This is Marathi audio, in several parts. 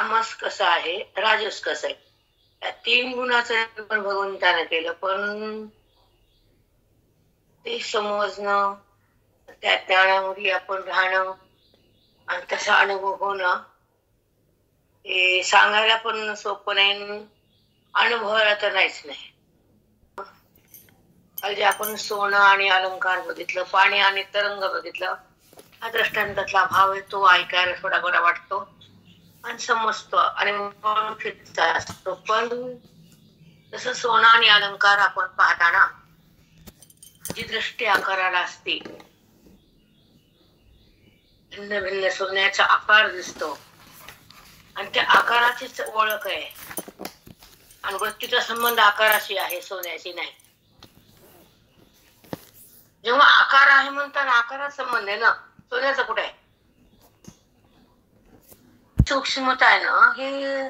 तामस कसा आहे, राजस कसा आहे, या तीन गुणाचं पण भगवंताने केलं. पण ते समजणं, त्या ज्ञानामध्ये आपण राहणं आणि तसा अनुभव होणं हे सांगायला पण सोपं नाही, अनुभवायला तर नाहीच नाही. म्हणजे आपण सोनं आणि अलंकार बघितलं, पाणी आणि तरंग बघितलं, हा दृष्टांतातला भाव आहे, तो ऐकायला थोडा बरा वाटतो आणि समजतो आणि ओळखीचा असतो. पण जसं सोनं आणि अलंकार आपण पाहताना जी दृष्टी आकाराला असते, भिन्न भिन्न सोन्याचा आकार दिसतो आणि त्या आकाराचीच ओळख आहे आणि वृत्तीचा संबंध आकाराशी आहे, सोन्याशी नाही. जेव्हा आकार आहे म्हणताना आकारात संबंध आहे ना, सोन्याचा कुठे आहे? सूक्ष्मता आहे ना, हे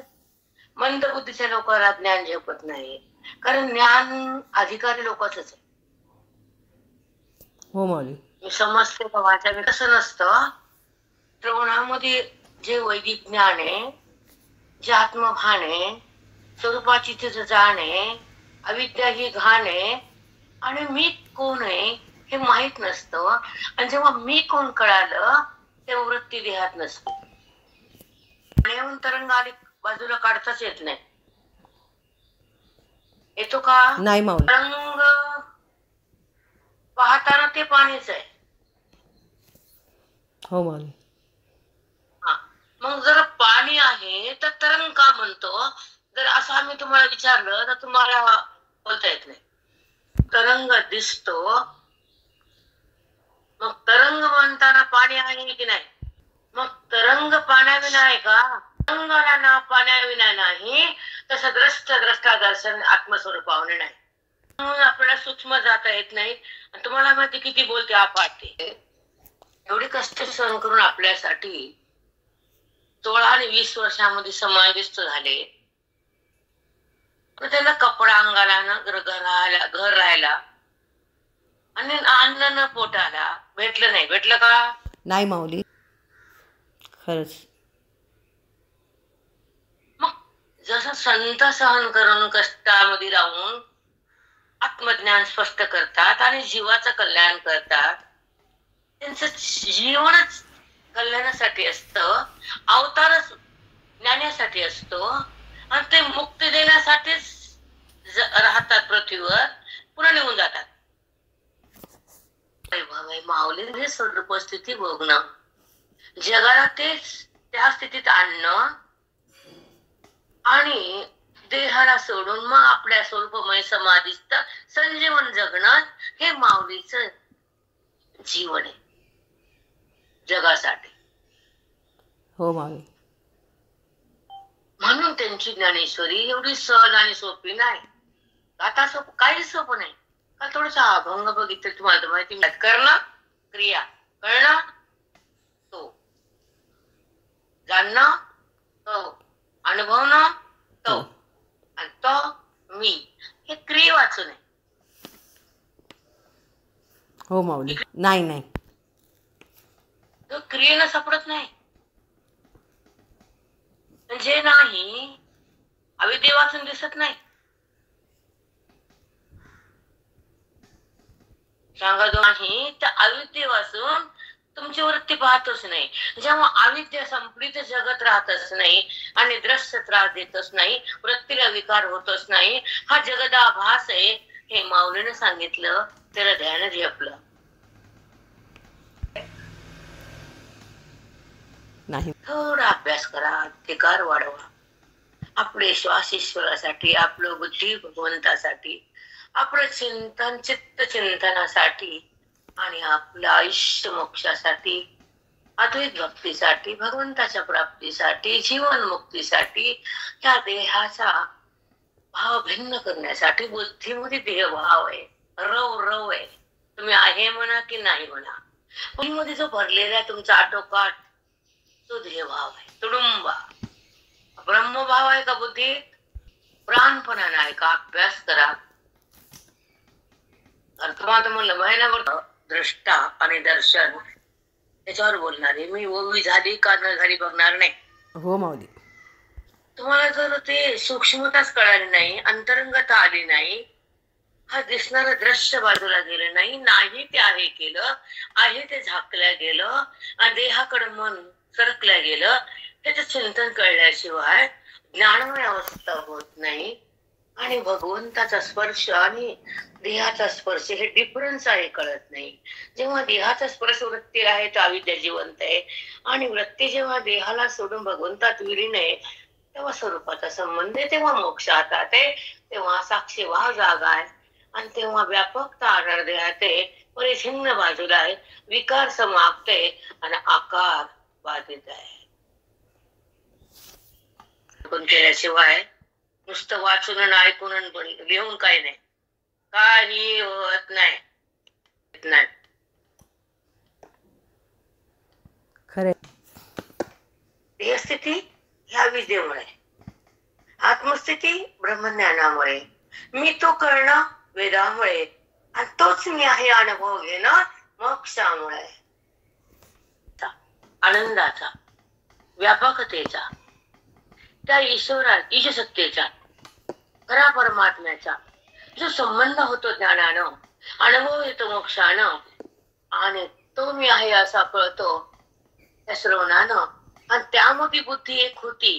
मंद बुद्धीच्या लोकांना ज्ञान झेपत नाही, कारण ज्ञान अधिकारी लोकांच आहे. हो माऊली. मी समजते का माझ्या तसं नसतं. श्रवणामध्ये जे वैदिक ज्ञान आहे, जे आत्मभान आहे, स्वरूपाची तिथं जाणे, अविद्या ही घाण आहे आणि मी कोण आहे हे माहित नसतं. आणि जेव्हा मी कोण कळालं तेव्हा वृत्ती देहात नसते. पाण्याहून तरंग आली बाजूला काढताच येत नाही. येतो का? नाही माऊली. तरंग पाहताना ते पाणीच आहे. हो माऊली. मग जर पाणी आहे तर तरंग का म्हणतो? जर असं आम्ही तुम्हाला विचारलं तर तुम्हाला बोलता येत नाही. तरंग दिसतो, मग तरंग म्हणताना पाणी आहे की नाही? मग तरंग पाण्याविना आहे का? तरंगाला ना पाण्याविना नाही, तसं द्रष्टा दर्शन आत्मस्वरूपाने नाही. म्हणून आपल्याला सूक्ष्म जाता येत नाही. तुम्हाला माहिती किती बोलते आपाटे, एवढे कष्ट सहन करून आपल्यासाठी 16 आणि 20 वर्षामध्ये समाविष्ट झाले. त्याला कपडा अंगाला ना, घर राहायला आणि अन्न न पोटाला भेटलं नाही. भेटलं का? नाही माऊली, खरंच. मग जसं संत सहन करून कष्टामध्ये राहून आत्मज्ञान स्पष्ट करतात आणि जीवाचं कल्याण करतात, त्यांचं जीवनच कल्याणासाठी असतं, अवतारच ज्ञानासाठी असतो आणि ते मुक्ती देण्यासाठीच राहतात पृथ्वीवर, पुन्हा निघून जातात. माऊली स्वरूप स्थिती बघणं, जगाला तेच त्या स्थितीत आणणं आणि देहाला सोडून मग आपल्या स्वरूपमय समाधीस्थ संजीवन जगणं, हे माऊलीचं जीवन आहे जगासाठी. हो माऊली. म्हणून त्यांची ज्ञानेश्वरी एवढी सहज आणि सोपी नाही. आता काही सोपं नाही का? थोडस अभंग बघितलं तुम्हाला तर माहिती, करणं क्रिया, कळणं तो, जाणणं तो, अनुभवणं तो, आणि तो मी, हे क्रिया वाचून आहे. हो माऊली. नाही नाही, तो क्रियेनं सापडत नाही. जे नाही अविद्या वाचून दिसत नाही. सांगा जो नाही त्या अविद्या वाचून तुमची वृत्ती पाहतच नाही. जेव्हा अविद्या संपली तर जगत राहतच नाही आणि दृश्य त्रास देतच नाही, वृत्तीला विकार होतच नाही. हा जगदाभास आहे हे माऊलीने सांगितलं, त्याला ध्यान झेपलं नाही. थोडा अभ्यास करा, अधिकार वाढवा. आपले श्वास ईश्वरासाठी, आपलं बुद्धी भगवंतासाठी, आपलं चिंतन चित्त चिंतनासाठी आणि आपलं आयुष्य मोक्षासाठी, अद्वैत भक्तीसाठी, भगवंताच्या प्राप्तीसाठी, जीवन मुक्तीसाठी, या देहाचा भाव भिन्न करण्यासाठी. बुद्धीमध्ये देहभाव आहे, रव आहे. तुम्ही आहे म्हणा की नाही म्हणा, बुद्धीमध्ये जो भरलेला तुमचा आटोकाट तो देहभाव आहे, तुडुंबा. ब्रह्मभाव आहे का बुद्धीत? प्राणपणा नाही का? अभ्यास करा. अर्थमात म्हणलं महिनाभर दृष्टा आणि दर्शन त्याच्यावर बोलणार आहे मी. ओवी झाली का न झाली बघणार नाही. हो माऊली. तुम्हाला जर ते सूक्ष्मताच कळाली नाही, अंतरंगता आली नाही, हा दिसणारं दृश्य बाजूला गेलं नाही, नाही ते आहे केलं, आहे ते झाकल्या गेलं आणि देहाकडे मन सरकल्या गेलं, त्याचं चिंतन कळल्याशिवाय ज्ञानमय अवस्था होत नाही. आणि भगवंताचा स्पर्श आणि देहाचा स्पर्श हे डिफरन्स आहे कळत नाही. जेव्हा देहाचा स्पर्श वृत्ती आहे तो अविद्या जिवंत आहे, आणि वृत्ती जेव्हा देहाला सोडून भगवंतात विलीन आहे, तेव्हा स्वरूपाचा संबंध आहे, तेव्हा मोक्ष हातात आहे, तेव्हा साक्षी वा जागा आहे, आणि तेव्हा व्यापकता आढळते आहे, परिच्छिन्न बाजूला आहे, विकार समाप्त आहे आणि आकार बाधित आहे. पण केल्याशिवाय नुसतं वाचून आणि ऐकून आणि लिहून काही नाही, काही होत नाही. खरे देहस्थिती ह्या विद्येमुळे, आत्मस्थिती ब्रह्मज्ञानामुळे, मी तो करणं वेदामुळे, आणि तोच मी आहे अनुभव घेणं मोक्षामुळे. आनंदाचा, व्यापकतेचा, त्या ईशसत्तेचा, खरा परमात्म्याचा जो संबंध होतो ज्ञानानं, अनुभव येतो मोक्षानं, आणि तो मी आहे असा कळतो त्या श्रवणानं, आणि त्यामध्ये बुद्धी एक होती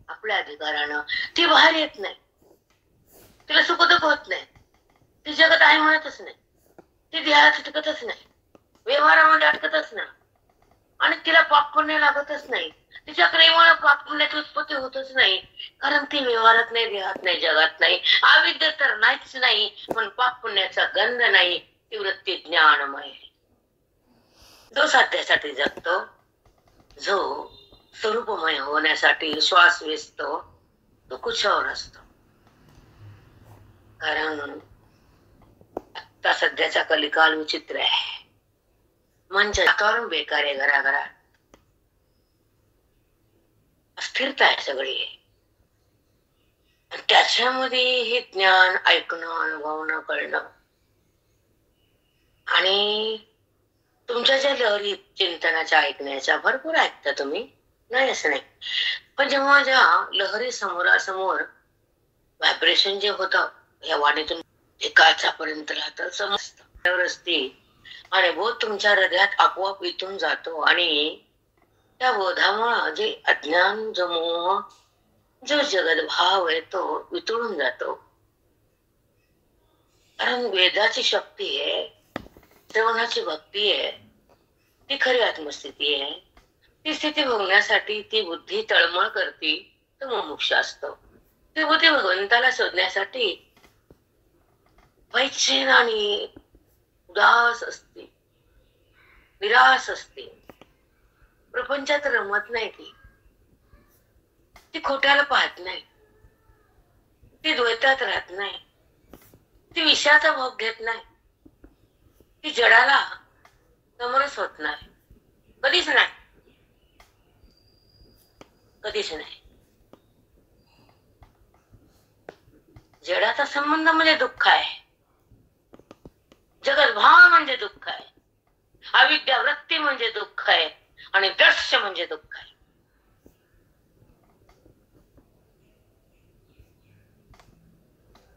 आपल्या अधिकारानं, ती बाहेर येत नाही, तिला सुखदुःख होत नाही, ती जगत आहे म्हणतच नाही, ती देहात टिकतच नाही, व्यवहारामध्ये अटकतच नाही, आणि तिला पाप पुण्य लागतच नाही, तिच्या प्रेमाला पाप पुण्याची उत्पत्ती होतच नाही, कारण ती व्यवहारात नाही, देहात नाही, जगात नाही, अविद्या तर नाहीच नाही, पण पाप पुण्याचा गंध नाही, ती वृत्ती ज्ञानमय. जो साध्यासाठी जगतो, जो स्वरूपमय होण्यासाठी श्वास वेचतो, तो कुशावर असतो. कारण आता सध्याचा कलिकाल विचित्र आहे, म्हणजे वातावरण बेकार आहे, घराघरात अस्थिरता आहे सगळी, त्याच्यामध्ये हे ज्ञान ऐकणं, अनुभवणं, कळणं, आणि तुमच्या ज्या लहरी चिंतनाच्या ऐकण्याच्या भरपूर ऐकता तुम्ही, नाही असं नाही, पण जेव्हा ज्या लहरी समोरासमोर व्हायब्रेशन जे होतं या वाणीतून एकाचापर्यंत राहतं, समजतं असते, आणि बोध तुमच्या हृदयात आपोआप इथून जातो, आणि त्या बोधामुळे जे अज्ञान, जो मोह, जो जगत भाव आहे तो वितळून जातो. कारण वेदाची शक्ती आहे, श्रवणाची भक्ती आहे, ती खरी आत्मस्थिती आहे. ती स्थिती भोगण्यासाठी ती बुद्धी तळमळ करते, तो मुमुक्ष असतो. ती बुद्धी भगवंताला शोधण्यासाठी वैचेन आणि उदास असते, निराश असते, प्रपंचात रमत नाही, ती खोट्याला पाहत नाही, ती द्वैतात राहत नाही, ती विषयाचा भोग घेत नाही, ती जडाला समरस होत नाही, कधीच नाही, कधीच नाही. जडाचा संबंध म्हणजे दुःख आहे, जगत भाव म्हणजे दुःख आहे, अविद्या वृत्ती म्हणजे दुःख आहे, आणि दृश्य म्हणजे दुःख आहे.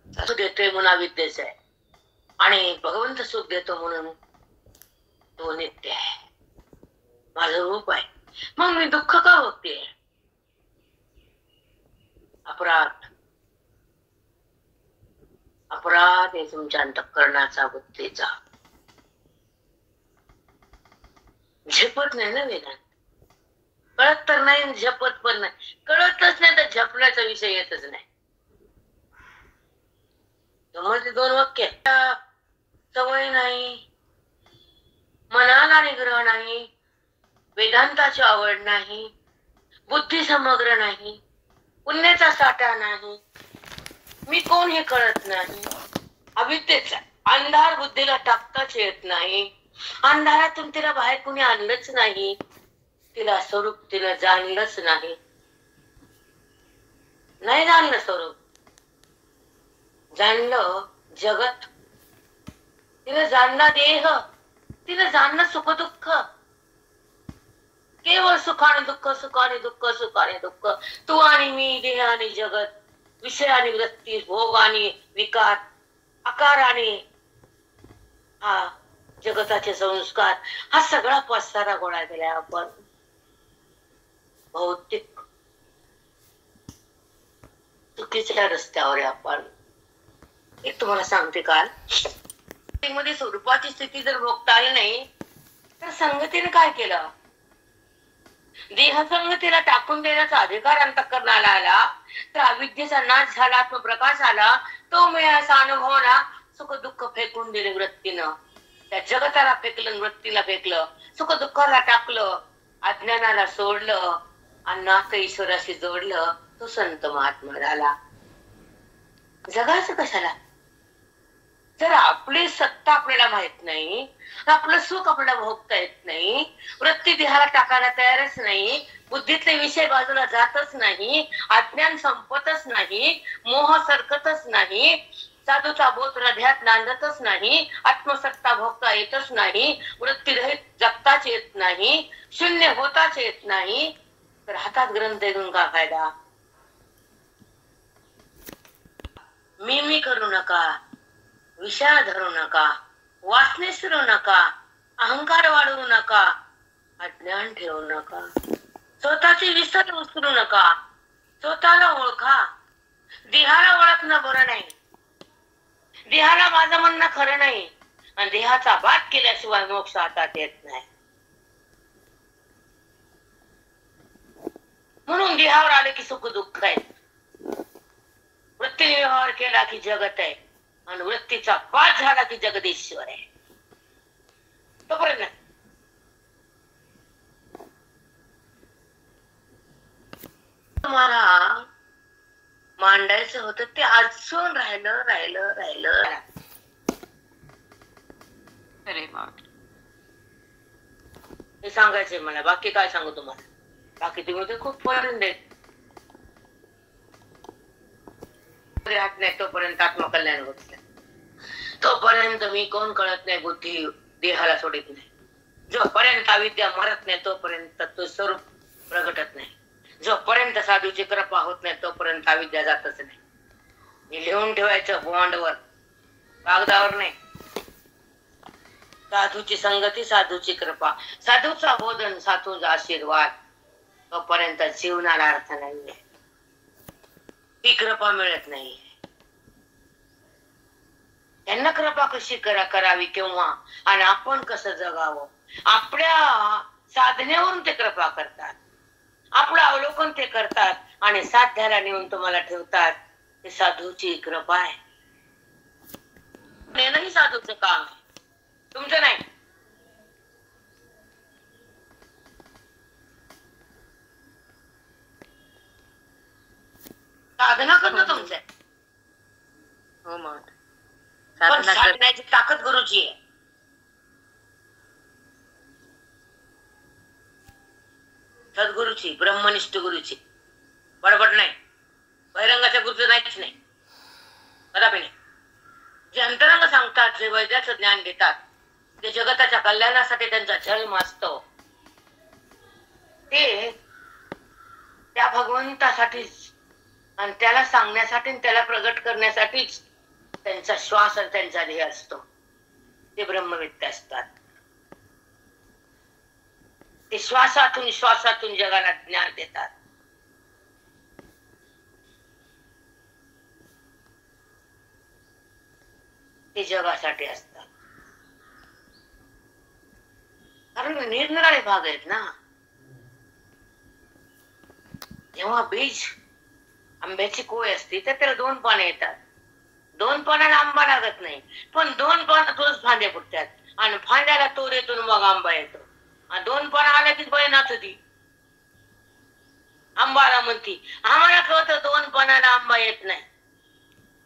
सुख देतोय म्हणून अविद्येच आहे, आणि भगवंत सुख देतो म्हणून तो नित्य आहे, माझं रूप आहे, मग मी दुःख का भोगते? अपराध, अपराध आहे तुमच्या अंतःकरणाचा, बुद्धीचा. झेपत नाही ना वेदांत, कळत तर नाही, झेपत पण नाही, कळतच नाही तर झेपण्याचा विषय येतच नाही. समजले दोन वाक्य, सवय नाही, मनाला निग्रह नाही, वेदांताची आवड नाही, बुद्धी समग्र नाही, पुण्याचा साठा नाही, मी कोण हे कळत नाही, अविद्येचा अंधार बुद्धीला टाकताच येत नाही, अंधारातून तिला बाहेर कुणी आणलंच नाही, तिला स्वरूप तिला जाणलंच नाही, नाही जाणलं स्वरूप, जाणलं जगत, तिला जाणला देह, तिला जाणलं सुख दुःख, केवळ सुखाने दुःख, सुखाने दुःख, सुखाने दुःख. तू आणि मी, देह आणि जगत, विषय आणि वृत्ती, भोग आणि विकार, आकार आणि हा जगताचे संस्कार, हा सगळा पसारा गोळा केलाय आपण. भौतिक चुकीच्या रस्त्यावर आहे आपण. एक तुम्हाला सांगते, काल मध्ये स्वरूपाची स्थिती जर भोगता आली नाही तर संगतीने काय केलं? देहसंगतीला टाकून देण्याचा अधिकार अंतःकरणाला आला तर अविद्येचा नाश झाला, आत्मप्रकाश आला. तो मिळायचा अनुभवला. सुख दुःख फेकून दिले वृत्तीनं. त्या जगताला फेकलं, वृत्तीला फेकलं, सुख दुःखाला टाकलं, अज्ञानाला सोडलं आणि नातं ईश्वराशी जोडलं. तो संत महात्मा झाला. जगायचं कशाला? जर आपली सत्ता आपल्याला माहित नाही, आपलं सुख आपल्याला भोगता येत नाही, वृत्ती देहाला टाकायला तयारच नाही, बुद्धीतले विषय बाजूला जातच नाही, अज्ञान संपतच नाही, मोह सरकतच नाही, साधूचा बोध हृदयात नांदतच नाही, आत्मसत्ता भोगता येतच नाही, वृत्तीरहित जगताच येत नाही, शून्य होताच येत नाही, तर हातात ग्रंथ घेऊन का फायदा? मी करू नका, विषय धरू नका, वासनेस फिरू नका, अहंकार वाढवू नका, अज्ञान ठेवू नका, स्वतःची विसर उचलू नका, स्वतःला ओळखा. देहाला ओळखणं बरं नाही, देहाला माझं म्हणणं खरं नाही, आणि देहाचा बात केल्याशिवाय मोक्ष हातात येत नाही. म्हणून देहावर आले की सुख दुःख आहे, वृत्तीने व्यवहार केला की जगत आहे, आणि वृत्तीचा पाठ झाला की जगदीश्वर आहे. तोपर्यंत तुम्हाला मांडायचं होतं ते अजून राहिलं राहिलं राहिलं. अरे हे सांगायचंय मला, बाकी काय सांगू तुम्हाला? बाकी तुम्ही ते खूप पडून देत नाही. तोपर्यंत आत्मकल्याण होत नाही, तोपर्यंत मी कोण कळत नाही, बुद्धी देहाला सोडित नाही. जोपर्यंत अविद्या मरत नाही तोपर्यंत तो स्वरूप प्रगटत नाही. जोपर्यंत साधूची कृपा होत नाही तोपर्यंत अविद्या जातच नाही. मी लिहून ठेवायचं बॉन्डवर, कागदावर नाही. साधूची संगती, साधूची कृपा, साधूचा बोधन, साधूचा आशीर्वाद, तोपर्यंत जीवनाला अर्थ नाहीये. ती कृपा मिळत नाही. त्यांना कृपा कशी करावी केव्हा, आणि आपण कसं जगावं, आपल्या साधनेवरून ते कृपा करतात, आपलं अवलोकन ते करतात, आणि साध्याला नेऊन तुम्हाला ठेवतात. ते साधूची कृपा आहे. नेणंही साधूचं काम आहे, तुमचं नाही. साधना करणं तुमचं आहे. हो मग पण साधण्याची ताकद गुरुची आहे. सद्गुरुची, ब्रह्मनिष्ठ गुरुची. बडबड नाही, बहिरंगाच्या गुरुचं नाहीच नाही, कदापि नाही. जे अंतरंग सांगतात, जे वैद्याचं ज्ञान देतात, ते जगताच्या कल्याणासाठी त्यांचा जन्म असतो, ते त्या भगवंतासाठीच आणि त्याला सांगण्यासाठी, त्याला प्रगट करण्यासाठीच त्यांचा श्वास आणि त्यांचा ध्येय असतो. ते ब्रह्मविद्य असतात. ते श्वासातून श्वासातून जगाला ज्ञान देतात. ते जगासाठी असतात, कारण निरनिराळे भाग आहेत ना. जेव्हा बीज आंब्याची कोय असते तर त्याला 2 पाने येतात. 2 पानाला आंबा लागत नाही, पण 2 पानातूनच फांद्या फुटतात, आणि फांद्याला तोर येतो मग आंबा येतो. 2 पानं आल्या की बाई नाचती, आंबाला म्हणती. आम्हाला कळतं 2 पानाला आंबा येत नाही,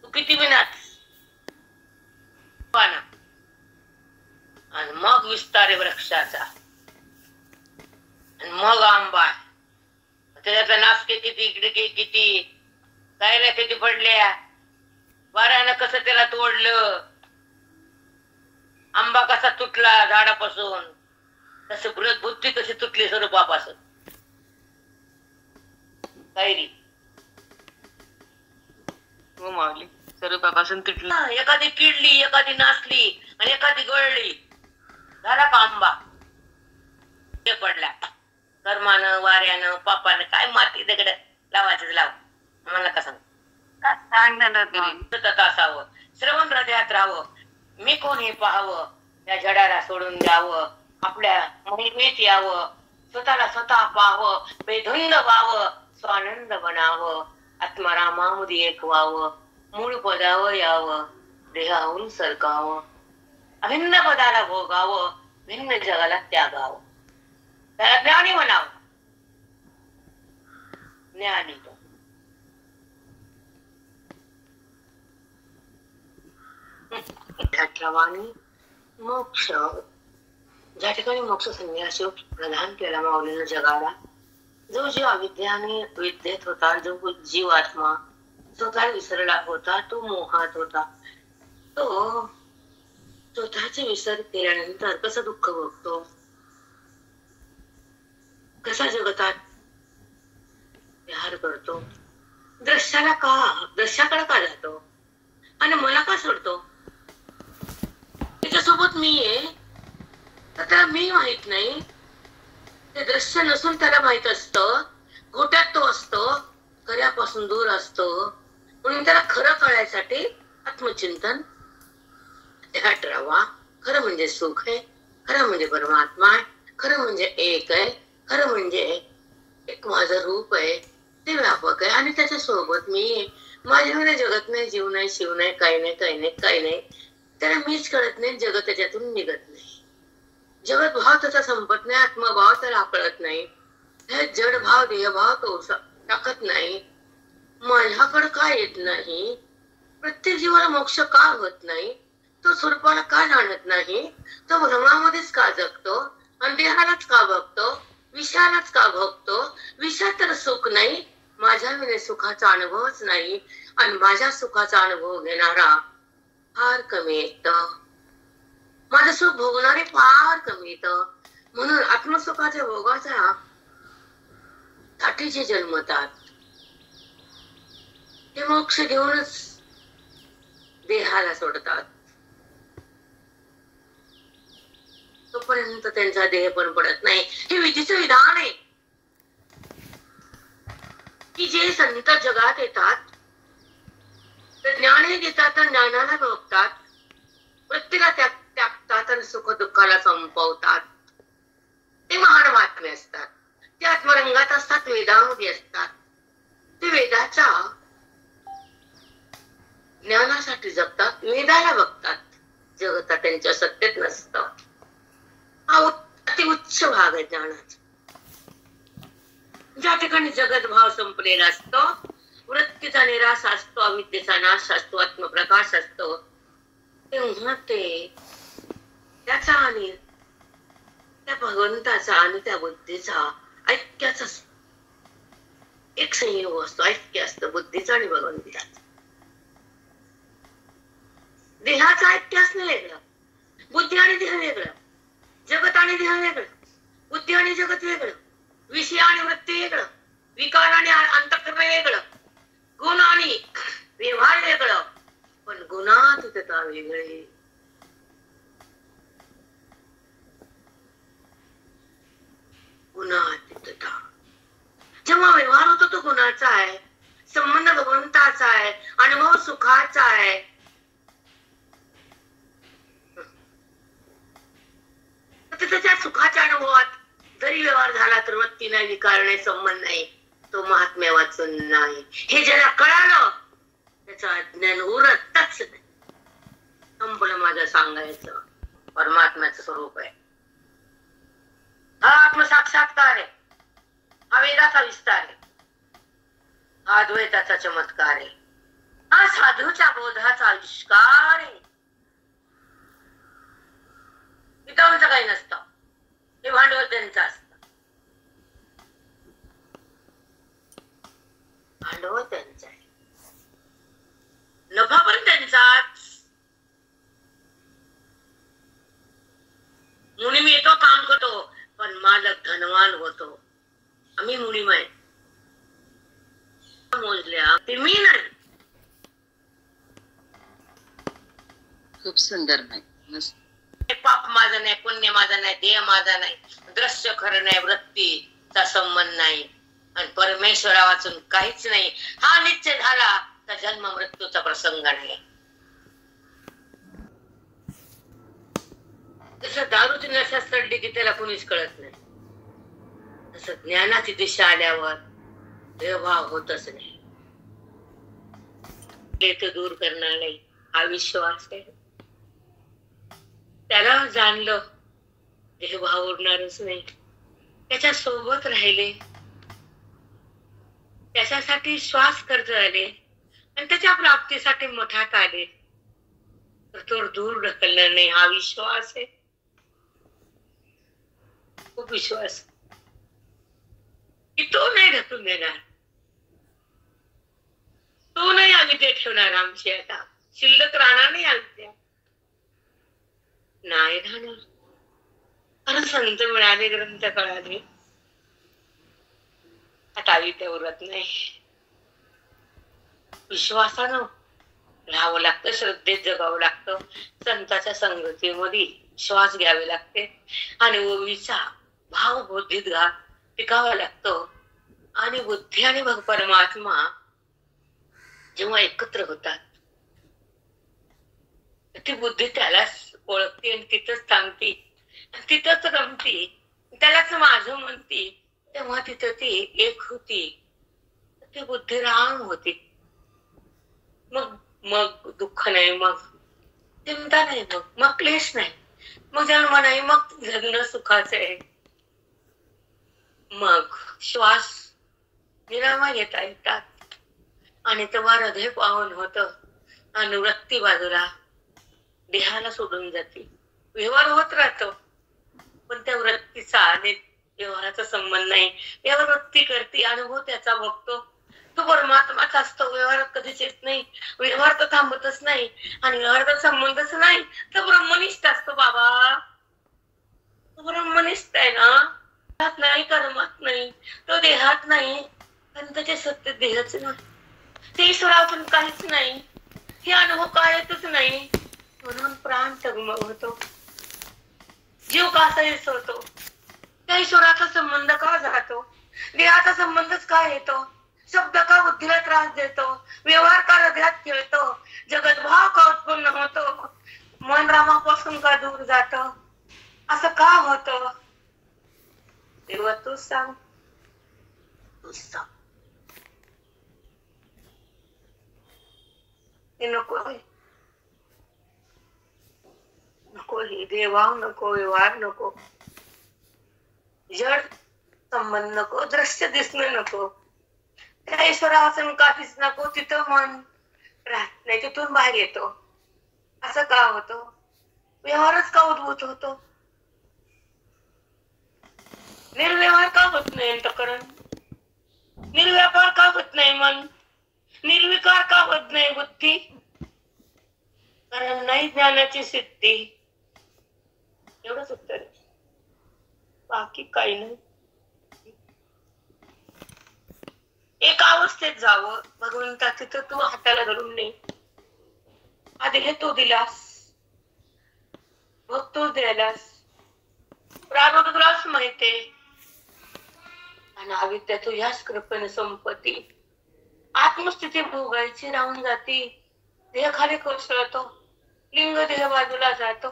तू किती बी नाच. पाना आणि मग विस्तार वृक्षाचा, आणि मग आंबा. त्याच्यातला नासके किती, इकडे किती, कायला किती पडल्या, वाऱ्यानं कसं त्याला तोडलं, आंबा कसा तुटला झाडापासून, कसं बृहत बुद्धी कशी तुटली सर्व पापासून. काय रे हो माऊली, सर्व पापासून तुटली. एखादी किडली, एखादी नाचली आणि एखादी गळली, झाला का आंबा पडला. कर्मानं, वाऱ्यानं, पापानं काय माती दगड लावायचं लाव. मला का सांग. सतत असावं, श्रवण हृदयात राहावं. मी कोण हे पाहावं, त्या जडाला सोडून द्यावं, आपल्या महिमेत यावं, स्वतःला स्वतः पाहावं, बेधुंद व्हावं, स्वानंद बनावं, आत्मारामामध्ये एक व्हावं, मूळ पदावर यावं, देहाहून सरकावं, अभिन्न पदाला भोगावं, भिन्न जगाला त्यागावं. त्याला ज्ञानी म्हणावं. ज्ञानी तो मोक्ष, ज्या ठिकाणी मोक्ष संन्यास प्रदान केला माऊलीनं जगाला, जो जीव अविद्याने विद्येत होता, जो जीवात्मा स्वतः विसरला होता, तो मोहात होता, तो स्वतःचे विसर केल्यानंतर कसं दुःख भोगतो, कसा जगतात विहार करतो, दृश्याकडे का जातो आणि मला का सोडतो. त्याच्यासोबत मी आहे तर त्याला मी माहित नाही. ते दृश्य नसून त्याला माहित असतं, गोट्यात तो असतो, खऱ्यापासून दूर असतो. म्हणून त्याला खरं कळायसाठी आत्मचिंतन ध्यात राहावा. खरं म्हणजे सुख आहे, खरं म्हणजे परमात्मा आहे, खरं म्हणजे एक आहे, खरं म्हणजे एक माझं रूप आहे, ते व्यापक आहे आणि त्याच्या सोबत मी. माझ्यामध्ये जगत नाही, जीव नाही, शिव नाही, काही नाही, काही नाही, काही नाही. त्याला मीच कळत नाही, जगत त्याच्यातून निघत नाही. जगत भाव त्याचा संपत नाही, आत्मभाव त्याला कळत नाही. हे जड भाव, देहभाव तो टाकत नाही. माझ्याकडे का येत नाही, प्रत्येक जीवाला मोक्ष का होत नाही, तो स्वरूपाला का जाणत नाही, तो भ्रमामध्येच का जगतो आणि देहालाच का बघतो, विषयालाच का भोगतो. विषयात तर सुख नाही, माझ्या विने सुखाचा अनुभवच नाही आणि माझ्या सुखाचा अनुभव घेणारा फार कमी येत. माझं सुख भोगणारे फार कमी येत. म्हणून आत्मसुखाच्या भोगाच्या साठी जे जन्मतात ते मोक्ष घेऊनच देहाला सोडतात. तोपर्यंत त्यांचा देह पण पडत नाही. हे विधीचं विधान आहे की जे संत जगात येतात ते ज्ञानही देतात, ज्ञानाला भोगतात, प्रत्येकाला त्यागतात आणि सुख दुःखाला संपवतात. ते महान महात्मे असतात, ते आत्मरंगात असतात, वेदामध्ये असतात. ते वेदाच्या ज्ञानासाठी जगतात, वेदाला बघतात. जगतात त्यांच्या सत्तेत नसतं. हा अति उच्च भाग आहे ज्ञानाचा. ज्या ठिकाणी जगत भाव संपलेला असतो, वृत्तीचा निराश असतो, अविद्येचा नाश असतो, आत्मप्रकाश असतो, तेव्हा ते त्याचा आणि त्या भगवंताचा आणि त्या बुद्धीचा ऐक्याचा एक संयोग असतो. ऐक्य असतं बुद्धीचा आणि भगवंताचा. देहाचं ऐक्य असणं वेगळं, बुद्धी आणि देह वेगळं, जगत आणि देह वेगळं, बुद्धी आणि जगत वेगळं, विषय आणि वृत्ती वेगळं, विकार आणि अंतःकरण वेगळं, गुण आणि व्यवहार वेगळं, पण गुणातीतता वेगळे. गुणातीतता. जेव्हा व्यवहार होतो तो गुणाचा आहे, संबंध भगवंताचा आहे, अनुभव सुखाचा आहे. त्याच्या सुखाच्या अनुभवात जरी व्यवहार झाला तर वृत्ती नाही, विकार नाही, संबंध नाही, तो महात्म्य वाचून नाही. हे ज्याला कळालं त्याचं अज्ञान उरतच नाही. संपलं माझं सांगायचं. परमात्म्याचं स्वरूप आहे, हा आत्मसाक्षात्कार आहे, हा वेदाचा विस्तार आहे, हा अद्वैताचा चमत्कार आहे, हा साधूच्या बोधाचा आविष्कार आहे. इतरांचं काही नसतं, हे भांडवल त्यांचं असतं. भांडवल त्यांचं आहे, नफा पण त्यांचाच. म्हणून मी येतो, काम करतो, मोजल्या ते मी नाही. खूप सुंदर माई. मस्त. पाप माझं नाही, पुण्य माझं नाही, देह माझा नाही, दृश्य खरं नाही, वृत्तीचा संबंध नाही आणि परमेश्वरा वाचून काहीच नाही. हा निश्चय झाला तर जन्म मृत्यूचा प्रसंग नाही. जसं दारूची नशा चढली की त्याला कुणीच कळत नाही, तसं ज्ञानाची दिशा आल्यावर देवभाव होतच नाही. ते दूर करणार नाही हा विश्वास आहे. त्याला जाणलं देवभाव उडणारच नाही. त्याच्या सोबत राहिले, त्याच्यासाठी श्वास खर्च झाले आणि त्याच्या प्राप्तीसाठी मठात आले तर तो दूर ढकलणार नाही हा विश्वास आहे. खूप विश्वास की तो नाही ढकलून देणार, तो नाही अविद्या ठेवणार आमची. आता शिल्लक राहणार नाही अविद्या, नाही राहणार. कारण संत मिळाले, ग्रंथ कळाले, आता अविद्या उरत नाही. विश्वासानं राहावं लागतं, श्रद्धेत जगावं लागतं, संतांच्या संगतीमध्ये श्वास घ्यावे लागते आणि ओवीचा भाव बुद्धीत टिकावा लागतो. आणि बुद्धी आणि परमात्मा जेव्हा एकत्र होतात ती बुद्धी त्यालाच ओळखते आणि तिथंच थांबते, तिथंच रमते, त्यालाच माझं म्हणते. तेव्हा तिथं ती एक होती, ती बुद्धी राम होती. मग मग दुःख नाही, मग चिंता नाही, मग क्लेश नाही, मग जन्म नाही, मग जगणं सुखाचं आहे. मग श्वास निरामा घेता येतात आणि तेव्हा हृदय पावन होतं आणि वृत्ती बाजूला देहाला सोडून जाते. व्यवहार होत राहतो पण त्या वृत्तीचा आणि व्यवहाराचा संबंध नाही. व्यवहार वृत्ती करते, अनुभव त्याचा बघतो, तो परमात्माचा असतो. व्यवहार कधीच येत नाही, व्यवहार तर थांबतच नाही आणि व्यवहाराचा संबंधच नाही. तर ब्रह्मनिष्ठ असतो बाबा, तो ब्रह्मनिष्ठ आहे ना. देहात नाही, कर्मात नाही, तो देहात नाही आणि त्याचे सत्य देहच नाही. ते ईश्वरातून काहीच नाही, हे अनुभव काय येतच नाही. म्हणून प्राण तगमग होतो, जीव कासा होतो. त्या ईश्वराचा संबंध का जातो, देहाचा संबंधच काय येतो, शब्द का बुद्धीला त्रास देतो, व्यवहार का हृदयात खेळतो, जगत भाव का उत्पन्न होतो, मन रामापासून का दूर जात, असं का होतं. तेव्हा तूच सांग, तूच सांग. हे नको, नको हे देवाव नको, व्यवहार नको, जड संबंध नको, दृश्य दिसणं नको, त्या ईश्वरापासून काहीच नको. तिथं मन राहत नाही, तिथून बाहेर येतो. असं का होतं, व्यवहारच का उद्भूत होतो, निर्व्यवहार का होत नाही अंतःकरण, निर्व्यापार का होत नाही मन, निर्विकार का होत नाही बुद्धी. कारण नाही ज्ञानाची सिद्धी. एवढंच उत्तर आहे, बाकी काही नाही. एका अवस्थेत जावं भगवंता, तिथं तू हाताला धरून नाही. आधी हे तू दिलास, मग तू द्यायलास, प्रारब्ध तुलाच माहितीये आणि अविद्या तुझ्याच कृपेने संपत्ती. आत्मस्थिती भोगायची राहून जाती, देह खाली कोसळतो, लिंग देह बाजूला जातो.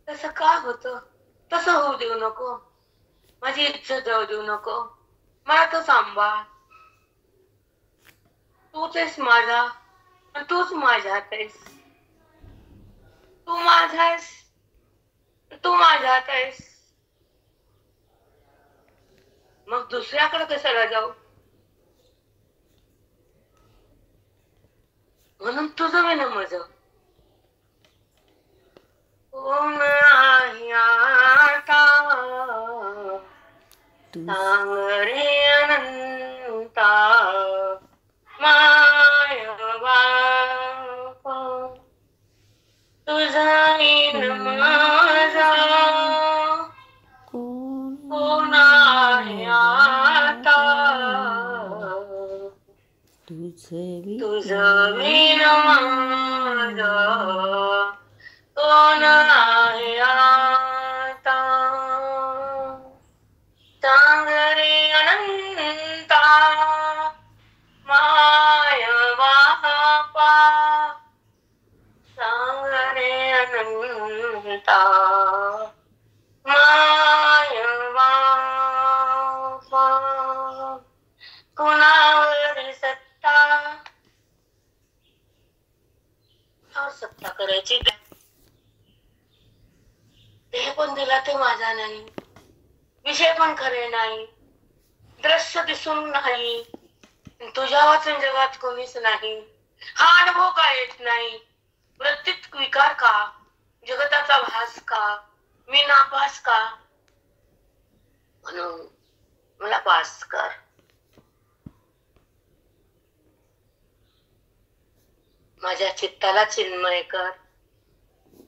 तसं का होतं, तसं होऊ देऊ नको. माझी इज्जत जाऊ देऊ नको, मला तो सांभाळ. तूच आहेस माझा आणि तूच माझ्यात आहेस, तू माझा आहेस, तू माझ्यात आहेस. मग दुसऱ्याकडे कशाला जाऊ. म्हणून तुझं विन माझं कोण आहे आता, सांग रे अनंता, माय बाप तुझा विन माझा कोण आहे आता. तुझ विण माझ कोण आहे आता. सांग रे अनंता माय बापा, सांग रे अनंता माय बापा. कुणावर सत्ता, सत्ता करायची. देह पण दिला ते माझा नाही, विषय पण खरे नाही, दृश्य दिसून नाही, तुझ्या वाचून जगात कोणीच नाही. हा अनुभव का येत नाही, वृत्तीत विकार का, जगताचा भास का, मी नापास का, म्हणून मला पास कर. माझ्या चित्ताला चिन्मय कर.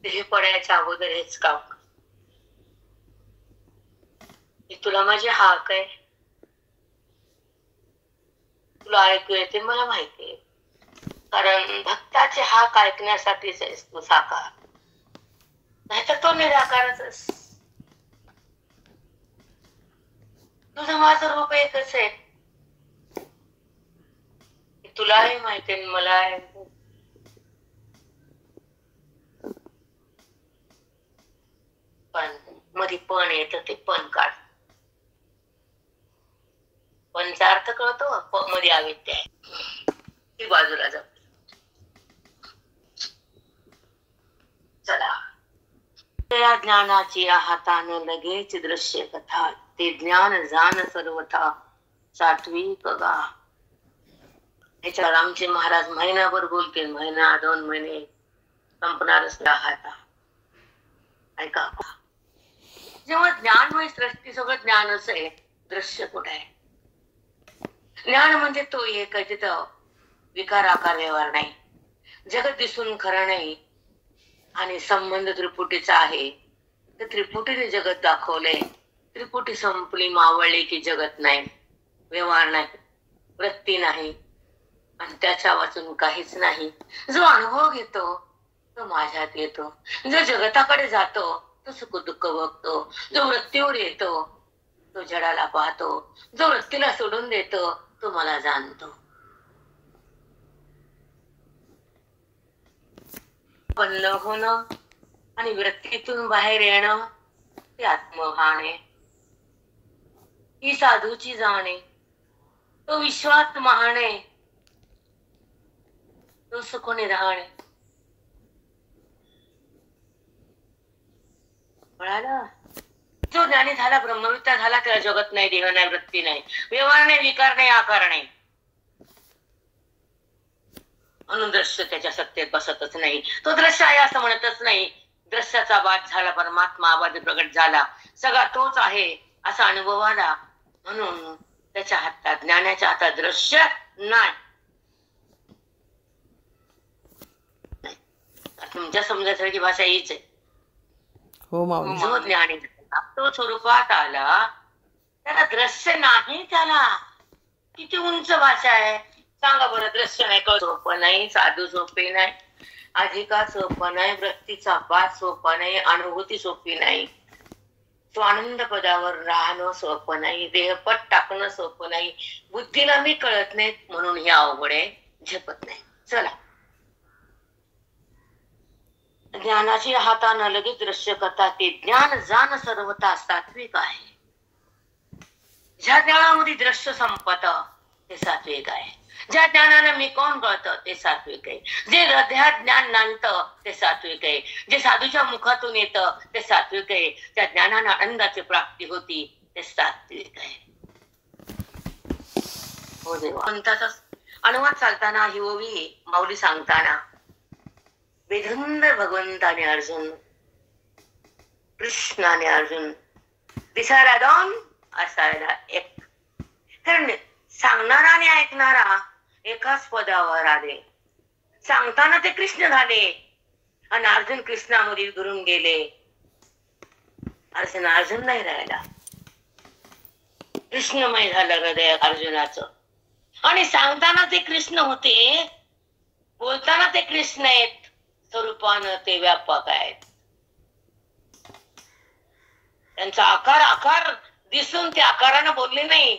हे पडायच्या अगोदर हेच काम. तुला माझी हाक आहे, तुला ऐकू येते मला माहिती आहे, कारण भक्ताची हाक ऐकण्यासाठीच आहेस तू साकार, नाहीतर तो निराकारच. तुझं माझं रूप एकच आहे, तुलाही माहिती आहे मला. पण मध्ये पण येत ते पण काढ. पणचा अर्थ कळतो, मध्ये अविद्या आहे ती बाजूला जाऊ. चला, त्या ज्ञानाची हाताने लगेच दृश्य कथा, ते ज्ञान जाण सर्वथा सात्विक गा. याच्यावर आमचे महाराज महिनाभर बोलतील, महिना 2 महिने संपणारच हाता. ऐका, जेव्हा ज्ञानमय सृष्टी सगळं ज्ञानच आहे, दृश्य कुठे आहे? ज्ञान म्हणजे तो एक आहे तिथं विकार आकार व्यवहार नाही, जगत दिसून खरं नाही, आणि संबंध त्रिपुटीचा आहे. तर त्रिपुटीने जगत दाखवले, त्रिपुटी संपली मावळली की जगत नाही, व्यवहार नाही, वृत्ती नाही, आणि त्याच्या वाचून काहीच नाही. जो अनुभव घेतो तो माझ्यात येतो, जो जगताकडे जातो तो सुख दुःख बघतो, जो वृत्तीवर येतो तो जडाला पाहतो, जो वृत्तीला सोडून देतो तो मला जाणतो. बंद होणं आणि वृत्तीतून बाहेर येणं ते आत्मभान आहे. ही साधूची जाणे, तो विश्वात महाणे, तो सुख निधाणे. कळालं? जो ज्ञानी झाला, ब्रह्मविद्या झाला, त्याला जगत नाही, देह नाही, वृत्ती नाही, व्यवहार नाही, विकार नाही, आकार नाही, म्हणून दृश्य त्याच्या सत्तेत बसतच नाही. तो दृश्य आहे असं म्हणतच नाही. दृश्याचा बाद झाला, परमात्मा आबाद प्रगट झाला, सगळा तोच आहे असा अनुभव आला, म्हणून त्याच्या हातात, ज्ञानाच्या हातात दृश्य नाही. तुमच्या समजासाठी भाषा हीच आहे. जो ज्ञानी तो स्वरूपात आला त्याला दृश्य नाही. त्याला किती उंच भाषा आहे सांगा बरं. दृश्य नाही, कळ सोपं नाही, साधू सोपे नाही, अधिका सोपं नाही, वृत्तीचा पाठ सोपा नाही, अनुभूती सोपी नाही, तो आनंद पदावर राहणं सोपं नाही, देहपट टाकणं सोपं नाही, बुद्धीला मी कळत नाही म्हणून हे अवघड आहे, झेपत नाही. चला, ज्ञानाची हातानं लगेच दृश्य कथा, ते ज्ञान जाण सर्वता सात्विक आहे. ज्या ज्ञानामध्ये दृश्य संपत ते सात्विक आहे. ज्या ज्ञानानं मी कोण कळतं ते सात्विक आहे. जे हृदयात ज्ञान नांदतं ते सात्विक आहे. जे साधूच्या मुखातून येतं ते सात्विक आहे. त्या ज्ञानानं आनंदाची प्राप्ती होती ते सात्विक आहे. हो देवा. म्हणताचा अनुवाद चालताना ही ओवी माऊली सांगताना, विधुंदर भगवंताने अर्जुन, कृष्णाने अर्जुन, दिसायला 2 असायला 1. तर सांगणारा आणि ऐकणारा एकाच पदावर आले. सांगताना ते कृष्ण झाले आणि अर्जुन कृष्णामध्ये विरून गेले. अर्जुन नाही राहिला, कृष्णमय झालं हृदय अर्जुनाचं. आणि सांगताना ते कृष्ण होते, बोलताना ते कृष्ण आहेत, स्वरूपानं ते व्यापक आहेत. त्यांचा आकार आकार दिसून ते आकारानं बोलले नाही,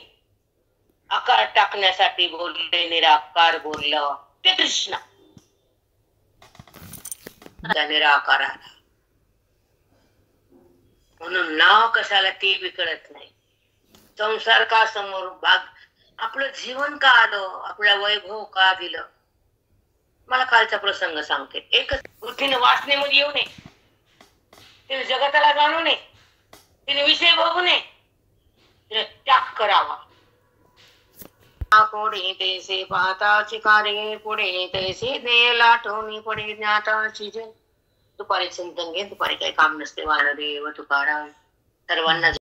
आकार टाकण्यासाठी बोलले, निराकार बोललं ते कृष्ण. त्या निराकाराला म्हणून नाव कशाला ते बी कळत नाही. संसार का समोर भाग, आपलं जीवन का आलं, आपल्या वैभव का दिलं. मला कालचा प्रसंग सांगते. एकच बुद्धीने वासनेमध्ये येऊ नये, तिने जगताला जाणू नये, तिने विषय बघू नये, तिने त्याग करावा. कोडे तैसे पाहताची कार्ये पुढे तैसे दे लाटवणी पडे ज्ञाताची जय. दुपारी चिंतन घे, दुपारी काही काम नसते. वानदेव तुकाराम सर्वांना